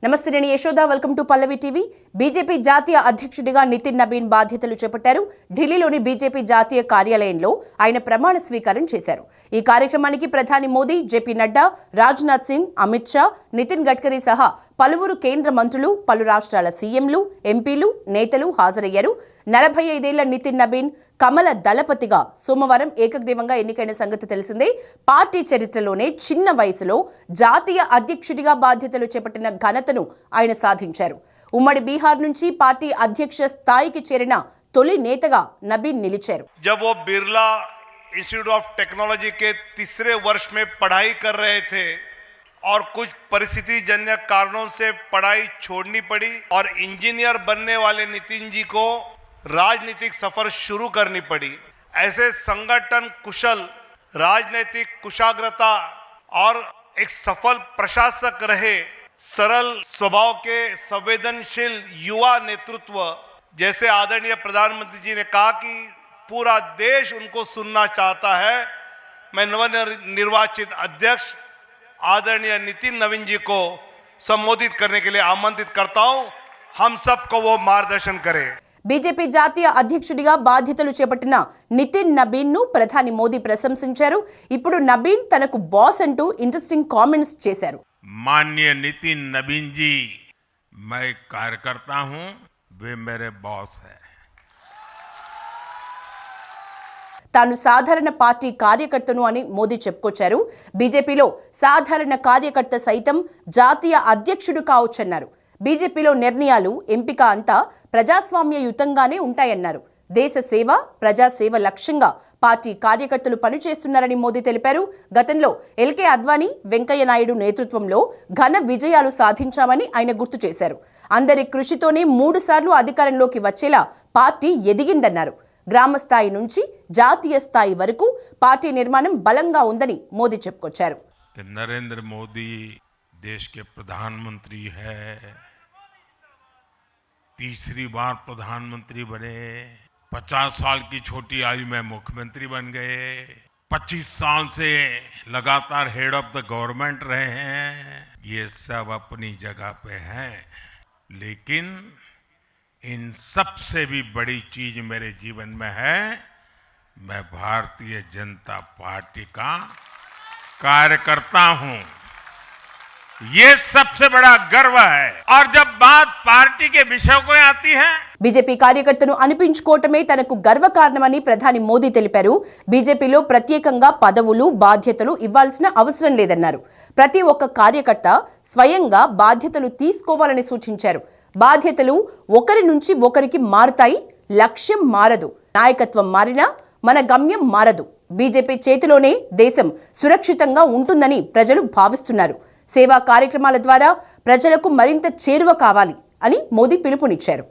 నమస్తే, నేను Yashoda. Welcome to Pallavi TV. BJP జాతీయ అధ్యక్షుడిగా నితిన్ నబీన్ బాధ్యతలు చేపట్టారు. ఢిల్లీలోని బీజేపీ జాతీయ కార్యాలయంలో ఆయన ప్రమాణ స్వీకారం చేశారు. ఈ కార్యక్రమానికి ప్రధాని మోదీ, జేపీ నడ్డా, రాజ్నాథ్ సింగ్, అమిత్ షా, నితిన్ గడ్కరీ సహా పలువురు కేంద్ర మంత్రులు, పలు రాష్ట్రాల సీఎంలు, ఎంపీలు, నేతలు హాజరయ్యారు. 45 ఏళ్ల నితిన్ నబీన్ కమల దళపతిగా సోమవారం ఏకగ్రీవంగా ఎన్నికైన సంగతి తెలిసిందే. పార్టీ చరిత్రలోనే చిన్న వయసులో జాతీయ అధ్యక్షుడిగా బాధ్యతలు చేపట్టిన ఘనతను ఆయన సాధించారు. ఉమ్మడి బీహార్ నుంచి పార్టీ అధ్యక్ష స్థాయికి చేరిన తొలి నేతగా నబీన్ నిలిచారు. जब वो बिरला इंस्टीट्यूट ऑफ टेक्नोलॉजी के तीसरे वर्ष में पढ़ाई कर रहे थे और कुछ परिस्थिति जन्य कारणों से पढ़ाई छोड़नी पड़ी और इंजीनियर बनने वाले नितिन जी को राजनीतिक सफर शुरू करनी पड़ी। ऐसे संगठन कुशल, राजनीतिक कुशाग्रता और एक सफल प्रशासक रहे, सरल स्वभाव के संवेदनशील युवा नेतृत्व, जैसे आदरणीय प्रधानमंत्री जी ने कहा कि पूरा देश उनको सुनना चाहता है। मैं नवनिर्वाचित अध्यक्ष आदरणीय नितिन नवीन जी को संबोधित करने के लिए आमंत्रित करता हूं। हम सबको वो मार्गदर्शन करें। బీజేపీ జాతీయ అధ్యక్షుడిగా బాధ్యతలు చేపట్టిన నితిన్ నబీన్ ను ప్రధాని మోదీ ప్రశంసించారు. ఇప్పుడు నబీన్ తనకు బాస్ అంటూ ఇంట్రెస్టింగ్ కామెంట్స్ చేశారు. माननीय नितिन नवीन जी, मैं कार्यकर्ता हूं, वे मेरे बॉस हैं। తాను సాధారణ పార్టీ కార్యకర్తను అని మోదీ చెప్పుకొచ్చారు. బీజేపీలో సాధారణ కార్యకర్త సైతం జాతీయ అధ్యక్షుడు కావచ్చన్నారు. బీజేపీలో నిర్ణయాలు, ఎంపిక అంతా ప్రజాస్వామ్యయుతంగానే ఉంటాయన్నారు. దేశ సేవ, ప్రజాసేవ లక్ష్యంగా పార్టీ కార్యకర్తలు పనిచేస్తున్నారని మోదీ తెలిపారు. గతంలో ఎల్కే అద్వానీ, వెంకయ్య నాయుడు నేతృత్వంలో ఘన విజయాలు సాధించామని ఆయన గుర్తు చేశారు. అందరి కృషితోనే 3 సార్లు అధికారంలోకి వచ్చేలా పార్టీ ఎదిగిందన్నారు. గ్రామ స్థాయి నుంచి జాతీయ స్థాయి వరకు పార్టీ నిర్మాణం బలంగా ఉందని మోదీ చెప్పుకొచ్చారు. नरेंद्र मोदी देश के प्रधानमंत्री है, तीसरी बार प्रधानमंत्री बने, 50 साल की छोटी आयु में मुख्यमंत्री बन गए, 25 साल से लगातार हेड ऑफ द गवर्नमेंट रहे हैं। ये सब अपनी जगह पे हैं, लेकिन इन सबसे भी बड़ी चीज मेरे जीवन में है, मैं भारतीय जनता पार्टी का कार्यकर्ता हूं। ये सबसे बड़ा गर्व है। और जब बात पार्टी के विषय को आती है, బీజేపీ కార్యకర్తను అనిపించుకోవటమే తనకు గర్వకారణమని ప్రధాని మోదీ తెలిపారు. బీజేపీలో ప్రత్యేకంగా పదవులు, బాధ్యతలు ఇవ్వాల్సిన అవసరం లేదన్నారు. ప్రతి ఒక్క కార్యకర్త స్వయంగా బాధ్యతలు తీసుకోవాలని సూచించారు. బాధ్యతలు ఒకరి నుంచి ఒకరికి మారుతాయి, లక్ష్యం మారదు. నాయకత్వం మారినా మన గమ్యం మారదు. బీజేపీ చేతిలోనే దేశం సురక్షితంగా ఉంటుందని ప్రజలు భావిస్తున్నారు. సేవా కార్యక్రమాల ద్వారా ప్రజలకు మరింత చేరువ కావాలి అని మోదీ పిలుపునిచ్చారు.